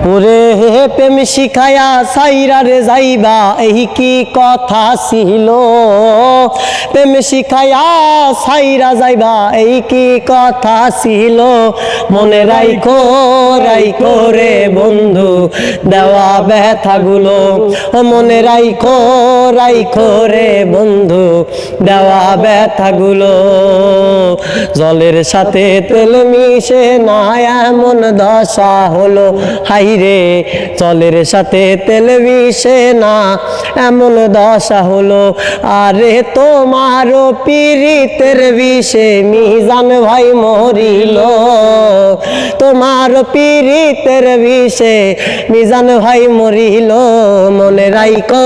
ওরে হে প্রেম শিখায়া সাইরা রে যাইবা এই কি কথা ছিল প্রেম শিখায়া সাইরা যাইবা এই কি কথা ছিল মনে রাইখো রাইখো রে বন্ধু দেওয়া ব্যথাগুলো ও মনে রাইখো রাইখো রে বন্ধু দেওয়া ব্যথাগুলো জলের সাথে তেল মিশে না এমন দশা হলো হাইরে জলের সাথে তেল মিশে না এমন দশা হলো আরে তোমারও পীড়িতের বিষে মিজান ভাই মরিল তোমার পীড়িতের বিষে মিজান ভাই মরিল মনে রাইখো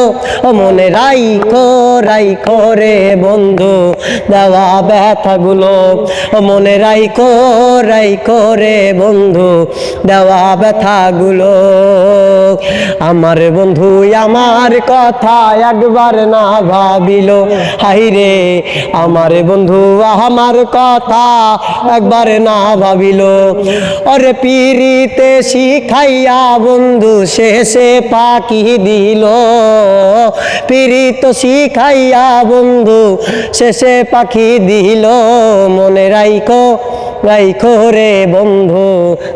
মনে রাইখো রাইখো রে বন্ধু দেওয়া ব্যথাগুলো মনে রাইখো রাইখো রে বন্ধু দেওয়া ব্যথাগুলো আমার বন্ধু আমার কথা একবার না ভাবিল হাইরে আমার বন্ধু আমার কথা একবার না ভাবিল ওরে পীড়িতে শিখাইয়া বন্ধু শেষে পাখি দিল পীড়িত শিখাইয়া বন্ধু শেষে পাখি দিল মনে রাইখো রাইখো রে বন্ধু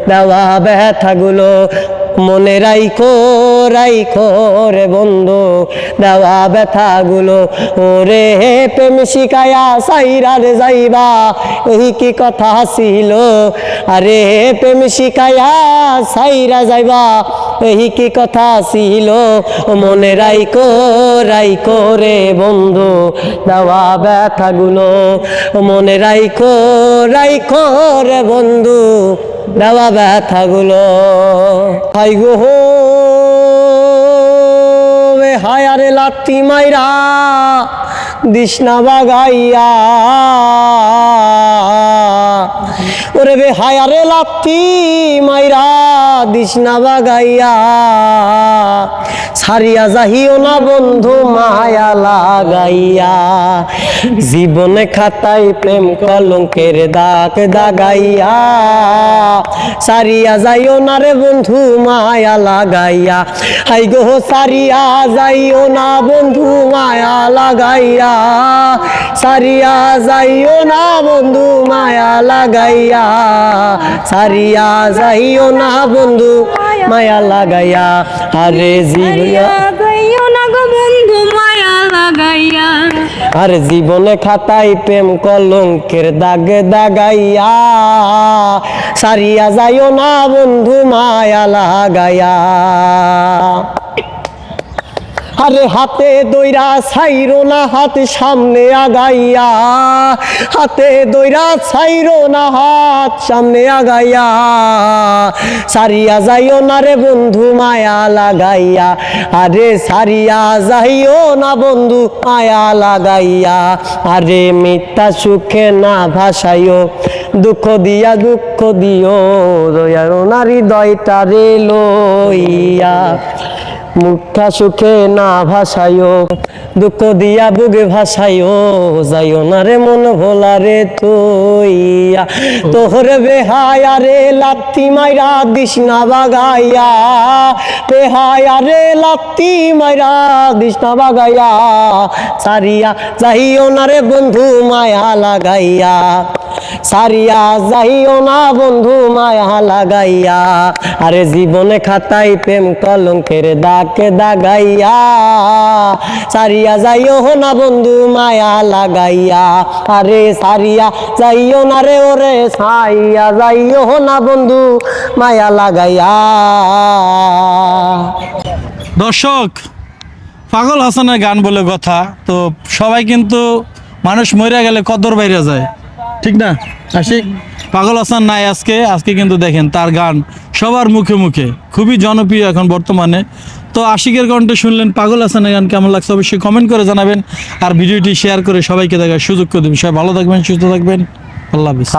দেওয়া ব্যথাগুলো মনে রাইখো রাইখো রে বন্ধু দেওয়া ব্যথাগুলো ওরে প্রেম শিখায়া সাইরা রে যাইবা এই কি কথা ছিল আরে প্রেম শিখায়া সাইরা যাইবা এই কি কথা ছিল মনে রাইখো রাইখো রে বন্ধু দেওয়া ব্যথাগুলো মনে রাইখো রাইখো রে বন্ধু দেওয়া ব্যথাগুলো হাই গো হায়ারে লাত্তি মাইরা দিশনা বাগাইয়া ওরে বে হায়ারে লাত্তি মাইরা দিশনা বাগাইয়া ছাড়িয়া যাহিও না বন্ধু মায়া লাগাইয়া জীবনে খাতায় প্রেম কলঙ্কের দাগ দাগাইয়া ছাড়িয়া যাইও না রে বন্ধু মায়া লাগাইয়া হাই গো ছাড়িয়া যাইও না বন্ধু মায়া লাগাইয়া ছাড়িয়া যাইও না বন্ধু মায়া লাগাইয়া ছাড়িয়া যাইও না বন্ধু মায়া লাগাইয়া আরে আর জীবনে খাতায় প্রেম কলঙ্কের দাগ দাগাইয়া সারিয়া যাইও না বন্ধু মায়া লাগাইয়া আরে হাতে দইরা ছাইরো না হাত সামনে আগাইয়া হাতে দইরা ছাইরো না হাত সামনে আগাইয়া সারিয়া যাইও না রে বন্ধু মায়া লাগাইয়া আরে সারিয়া যাইও না বন্ধু মায়া লাগাইয়া আরে মিথ্যা সুখে না ভাসাইও দুঃখ দিও দয়ার নারী দয়টা রে লইয়া মুখা সুখে না ভাসাইও দুঃখ দিয়া বুকে ভাসাইও যাইও না রে মন ভোলা রে তুইয়া তোহরে বেহায়া রে লাত্তি মাইরা দিশনা বাগাইয়া বেহায়া রে লাত্তি মাইরা দিশনা বাগাইয়া সারিয়া যাইও না রে বন্ধু মায়া লাগাইয়া সারিয়া যাইও না বন্ধু মায়া লাগাইয়া আরে জীবনে খাতায় প্রেম কলঙ্কের দাগ দাগাইয়া সারিয়া যাইও না বন্ধু মায়া লাগাইয়া আরে সারিয়া যাইও না রে ওরে সাইয়া যাইও না বন্ধু মায়া লাগাইয়া দর্শক পাগল হাসানের গান বলে কথা তো সবাই কিন্তু মানুষ মরে গেলে কদর বাইরে যায় ঠিক না আশিক পাগল হাসান নাই আজকে কিন্তু দেখেন তার গান সবার মুখে মুখে খুবই জনপ্রিয় এখন বর্তমানে তো আশিকের কণ্ঠে শুনলেন পাগল হাসানের গান কেমন লাগছে অবশ্যই কমেন্ট করে জানাবেন আর ভিডিওটি শেয়ার করে সবাইকে দেখার সুযোগ করে দেবেন সবাই ভালো থাকবেন সুস্থ থাকবেন আল্লাহ হাফেজ।